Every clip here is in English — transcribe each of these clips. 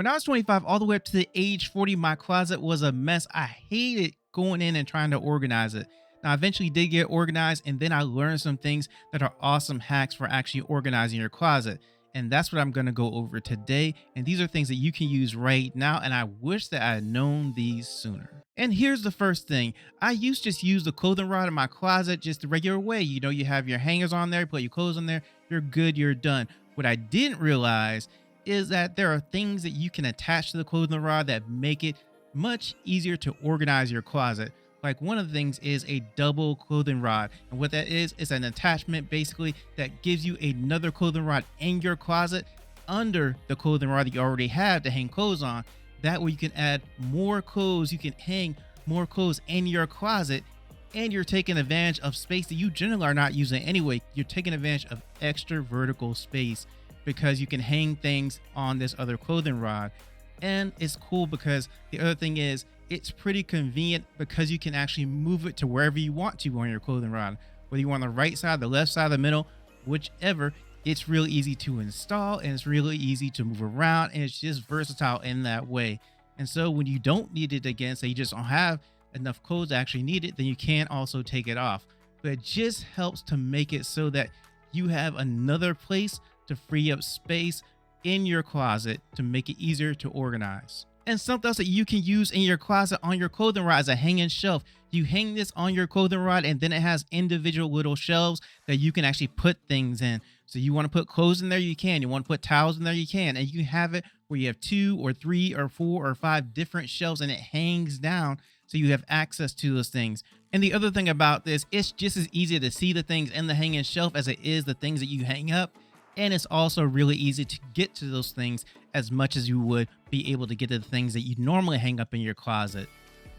When I was 25, all the way up to the age 40, my closet was a mess. I hated going in and trying to organize it. Now, I eventually did get organized, and then I learned some things that are awesome hacks for actually organizing your closet. And that's what I'm going to go over today. And these are things that you can use right now. And I wish that I had known these sooner. And here's the first thing. I used to just use the clothing rod in my closet just the regular way. You know, you have your hangers on there, put your clothes on there, you're good, you're done. What I didn't realize is that there are things that you can attach to the clothing rod that make it much easier to organize your closet. Like one of the things is a double clothing rod. And what that is an attachment basically that gives you another clothing rod in your closet under the clothing rod that you already have to hang clothes on. That way you can add more clothes, you can hang more clothes in your closet, and you're taking advantage of space that you generally are not using anyway. You're taking advantage of extra vertical space because you can hang things on this other clothing rod. And it's cool because the other thing is it's pretty convenient because you can actually move it to wherever you want to on your clothing rod, whether you want the right side, the left side, the middle, whichever. It's really easy to install and it's really easy to move around, and it's just versatile in that way. And so when you don't need it again, say you just don't have enough clothes to actually need it, then you can also take it off. But it just helps to make it so that you have another place to free up space in your closet to make it easier to organize. And something else that you can use in your closet on your clothing rod is a hanging shelf. You hang this on your clothing rod, and then it has individual little shelves that you can actually put things in. So you want to put clothes in there, you can. You want to put towels in there, you can. And you have it where you have 2 or 3 or 4 or 5 different shelves, and it hangs down so you have access to those things. And the other thing about this, it's just as easy to see the things in the hanging shelf as it is the things that you hang up. And it's also really easy to get to those things as much as you would be able to get to the things that you normally hang up in your closet.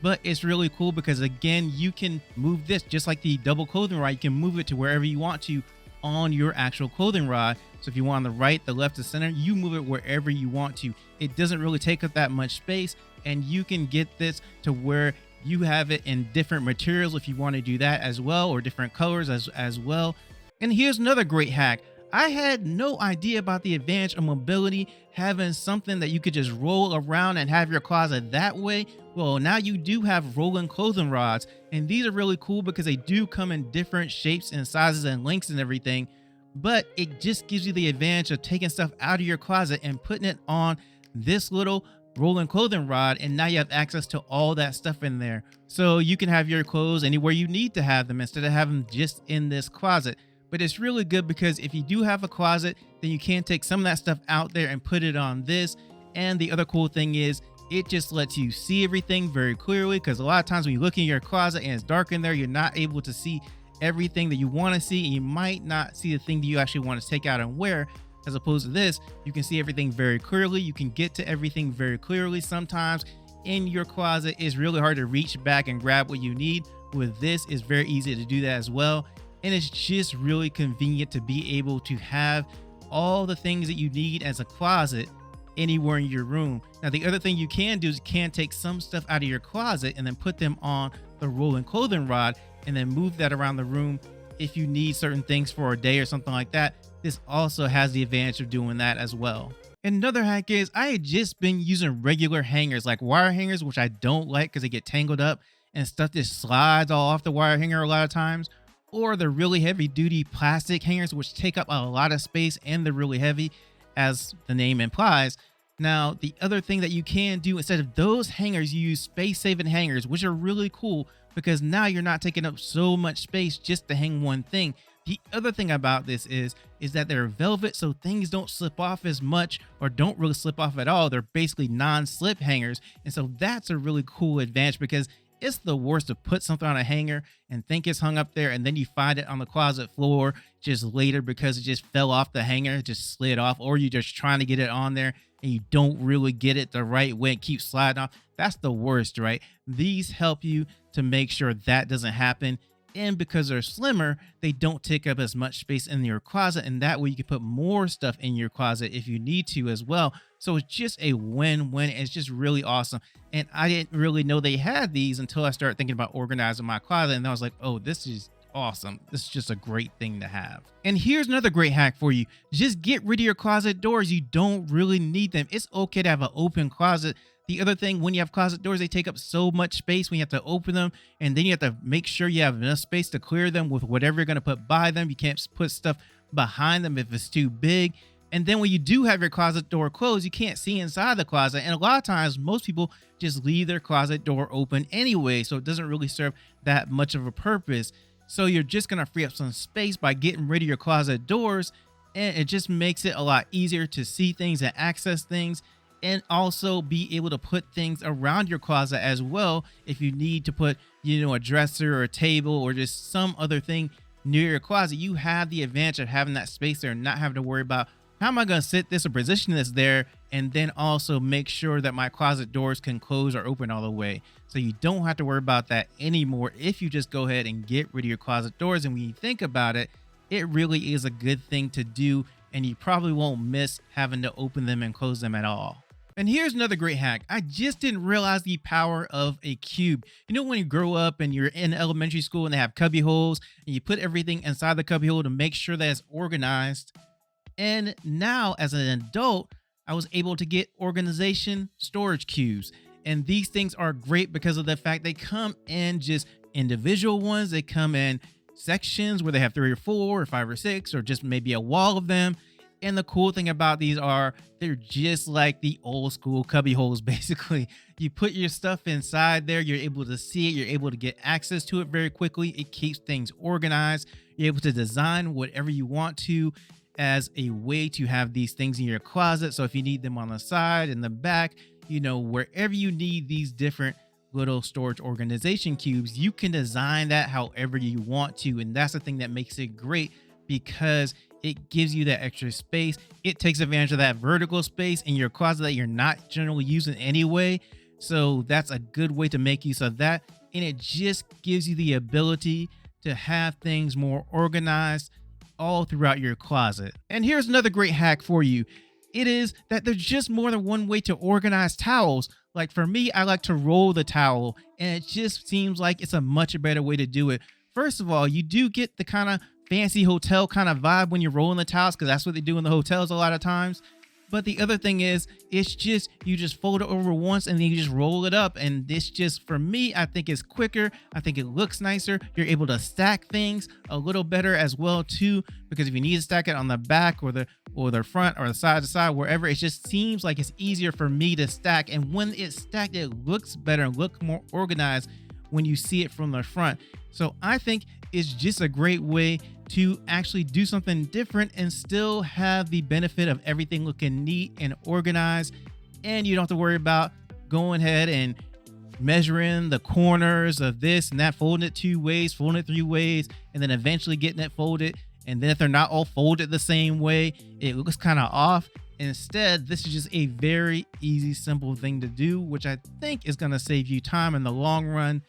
But it's really cool because, again, you can move this just like the double clothing rod. You can move it to wherever you want to on your actual clothing rod. So if you want on the right, the left, the center, you move it wherever you want to. It doesn't really take up that much space, and you can get this to where you have it in different materials if you want to do that as well, or different colors as well. And here's another great hack. I had no idea about the advantage of mobility, having something that you could just roll around and have your closet that way. Well, now you do have rolling clothing rods, and these are really cool because they do come in different shapes and sizes and lengths and everything. But it just gives you the advantage of taking stuff out of your closet and putting it on this little rolling clothing rod, and now you have access to all that stuff in there. So you can have your clothes anywhere you need to have them instead of having them just in this closet. But it's really good because if you do have a closet, then you can take some of that stuff out there and put it on this. And the other cool thing is it just lets you see everything very clearly, because a lot of times when you look in your closet and it's dark in there, you're not able to see everything that you want to see, and you might not see the thing that you actually want to take out and wear. As opposed to this, you can see everything very clearly. You can get to everything very clearly. Sometimes in your closet, it's really hard to reach back and grab what you need. With this, it's very easy to do that as well. And it's just really convenient to be able to have all the things that you need as a closet anywhere in your room. Now, the other thing you can do is you can take some stuff out of your closet and then put them on the rolling clothing rod and then move that around the room if you need certain things for a day or something like that. This also has the advantage of doing that as well. Another hack is I had just been using regular hangers, like wire hangers, which I don't like because they get tangled up and stuff just slides all off the wire hanger a lot of times. Or the really heavy duty plastic hangers, which take up a lot of space and they're really heavy, as the name implies. Now, the other thing that you can do instead of those hangers, you use space saving hangers, which are really cool because now you're not taking up so much space just to hang one thing. The other thing about this is that they're velvet, so things don't slip off as much or don't really slip off at all. They're basically non-slip hangers. And so that's a really cool advantage, because it's the worst to put something on a hanger and think it's hung up there, and then you find it on the closet floor just later because it just fell off the hanger, it just slid off, or you're just trying to get it on there and you don't really get it the right way and keep sliding off. That's the worst, right? These help you to make sure that doesn't happen. And because they're slimmer, they don't take up as much space in your closet, and that way you can put more stuff in your closet if you need to as well. So it's just a win-win. It's just really awesome. And I didn't really know they had these until I started thinking about organizing my closet, and I was like, oh, this is awesome. This is just a great thing to have. And here's another great hack for you. Just get rid of your closet doors. You don't really need them. It's okay to have an open closet. The other thing, when you have closet doors, they take up so much space when you have to open them. And then you have to make sure you have enough space to clear them with whatever you're going to put by them. You can't put stuff behind them if it's too big. And then when you do have your closet door closed, you can't see inside the closet. And a lot of times, most people just leave their closet door open anyway. So it doesn't really serve that much of a purpose. So you're just going to free up some space by getting rid of your closet doors. And it just makes it a lot easier to see things and access things. And also be able to put things around your closet as well. If you need to put, a dresser or a table or just some other thing near your closet, you have the advantage of having that space there and not having to worry about how am I going to sit this or position this there, and then also make sure that my closet doors can close or open all the way. So you don't have to worry about that anymore if you just go ahead and get rid of your closet doors. And when you think about it, it really is a good thing to do, and you probably won't miss having to open them and close them at all. And here's another great hack. I just didn't realize the power of a cube. When you grow up and you're in elementary school and they have cubby holes and you put everything inside the cubby hole to make sure that it's organized. And now as an adult, I was able to get organization storage cubes. And these things are great because of the fact they come in just individual ones. They come in sections where they have 3 or 4 or 5 or 6 or just maybe a wall of them. And the cool thing about these are they're just like the old school cubby holes, basically. You put your stuff inside there, you're able to see it, you're able to get access to it very quickly. It keeps things organized. You're able to design whatever you want to as a way to have these things in your closet. So if you need them on the side, in the back, wherever you need these different little storage organization cubes, you can design that however you want to. And that's the thing that makes it great, because it gives you that extra space. It takes advantage of that vertical space in your closet that you're not generally using anyway. So that's a good way to make use of that. And it just gives you the ability to have things more organized all throughout your closet. And here's another great hack for you. It is that there's just more than one way to organize towels. Like for me, I like to roll the towel, and it just seems like it's a much better way to do it. First of all, you do get the kind of fancy hotel kind of vibe when you're rolling the towels, because that's what they do in the hotels a lot of times. But the other thing is, it's just, you just fold it over once and then you just roll it up. And this just, for me, I think it's quicker. I think it looks nicer. You're able to stack things a little better as well too, because if you need to stack it on the back or the front or the side to side, wherever, it just seems like it's easier for me to stack. And when it's stacked, it looks better and look more organized when you see it from the front. So I think it's just a great way to actually do something different and still have the benefit of everything looking neat and organized. And you don't have to worry about going ahead and measuring the corners of this and that, folding it 2 ways, folding it 3 ways, and then eventually getting it folded. And then if they're not all folded the same way, it looks kind of off. Instead, this is just a very easy, simple thing to do, which I think is going to save you time in the long run.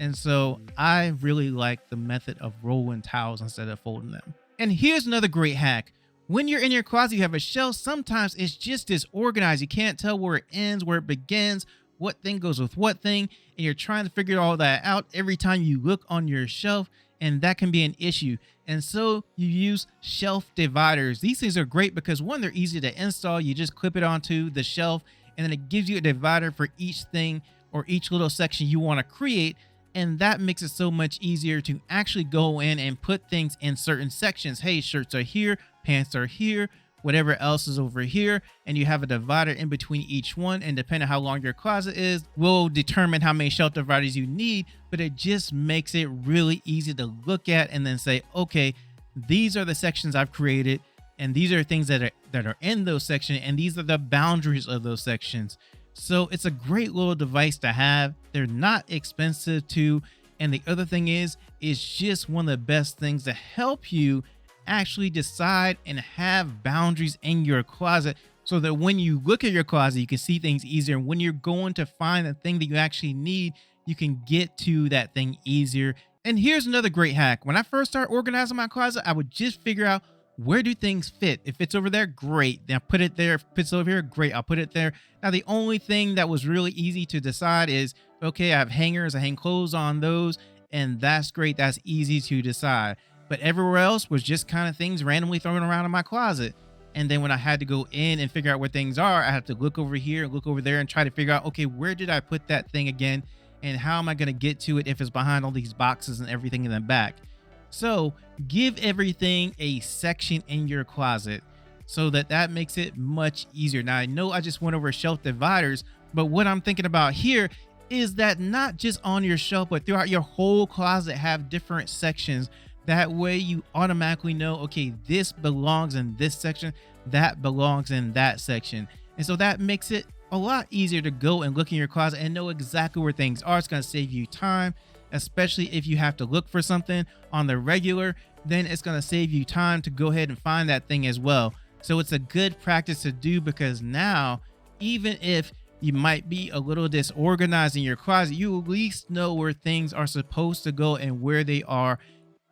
And so I really like the method of rolling towels instead of folding them. And here's another great hack. When you're in your closet, you have a shelf. Sometimes it's just disorganized. You can't tell where it ends, where it begins, what thing goes with what thing. And you're trying to figure all that out every time you look on your shelf. And that can be an issue. And so you use shelf dividers. These things are great because, one, they're easy to install. You just clip it onto the shelf, and then it gives you a divider for each thing or each little section you want to create. And that makes it so much easier to actually go in and put things in certain sections. Hey, shirts are here, pants are here, whatever else is over here. And you have a divider in between each one. And depending on how long your closet is, will determine how many shelf dividers you need. But it just makes it really easy to look at and then say, okay, these are the sections I've created. And these are things that are in those sections. And these are the boundaries of those sections. So it's a great little device to have. They're not expensive too. And the other thing is, it's just one of the best things to help you actually decide and have boundaries in your closet, so that when you look at your closet, you can see things easier. And when you're going to find the thing that you actually need, you can get to that thing easier. And here's another great hack. When I first started organizing my closet, I would just figure out, where do things fit? If it's over there, great. Then I put it there. If it's over here, great. I'll put it there. Now, the only thing that was really easy to decide is, okay, I have hangers. I hang clothes on those. and that's great. That's easy to decide. But everywhere else was just kind of things randomly thrown around in my closet. And then when I had to go in and figure out where things are, I had to look over here, look over there, and try to figure out, okay, where did I put that thing again? And how am I going to get to it if it's behind all these boxes and everything in the back? So give everything a section in your closet so that makes it much easier. Now, I know I just went over shelf dividers, but what I'm thinking about here is that not just on your shelf, but throughout your whole closet have different sections. That way you automatically know, okay, this belongs in this section, that belongs in that section. And so that makes it a lot easier to go and look in your closet and know exactly where things are. It's going to save you time, especially if you have to look for something on the regular, then it's going to save you time to go ahead and find that thing as well. So it's a good practice to do, because now, even if you might be a little disorganized in your closet, you at least know where things are supposed to go and where they are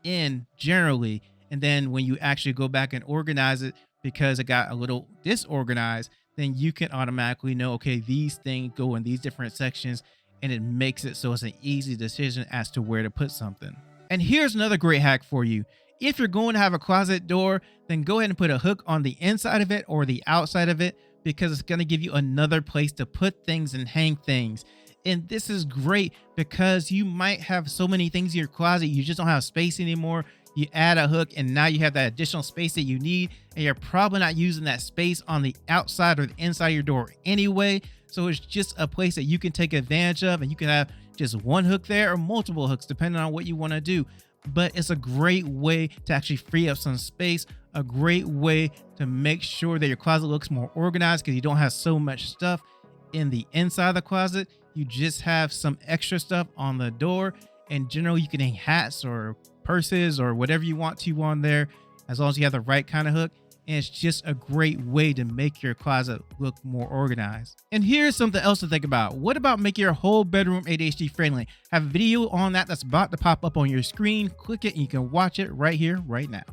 in generally. And then when you actually go back and organize it because it got a little disorganized, then you can automatically know, okay, these things go in these different sections, and it makes it so it's an easy decision as to where to put something. And here's another great hack for you. If you're going to have a closet door, then go ahead and put a hook on the inside of it or the outside of it, because it's going to give you another place to put things and hang things. And this is great because you might have so many things in your closet, you just don't have space anymore. You add a hook and now you have that additional space that you need, and you're probably not using that space on the outside or the inside of your door anyway. So it's just a place that you can take advantage of, and you can have just one hook there or multiple hooks depending on what you want to do. But it's a great way to actually free up some space, a great way to make sure that your closet looks more organized, because you don't have so much stuff in the inside of the closet. You just have some extra stuff on the door, and generally you can hang hats or purses or whatever you want to on there, as long as you have the right kind of hook. And it's just a great way to make your closet look more organized. And here's something else to think about. What about making your whole bedroom ADHD friendly? I have a video on that that's about to pop up on your screen. Click it and you can watch it right here, right now.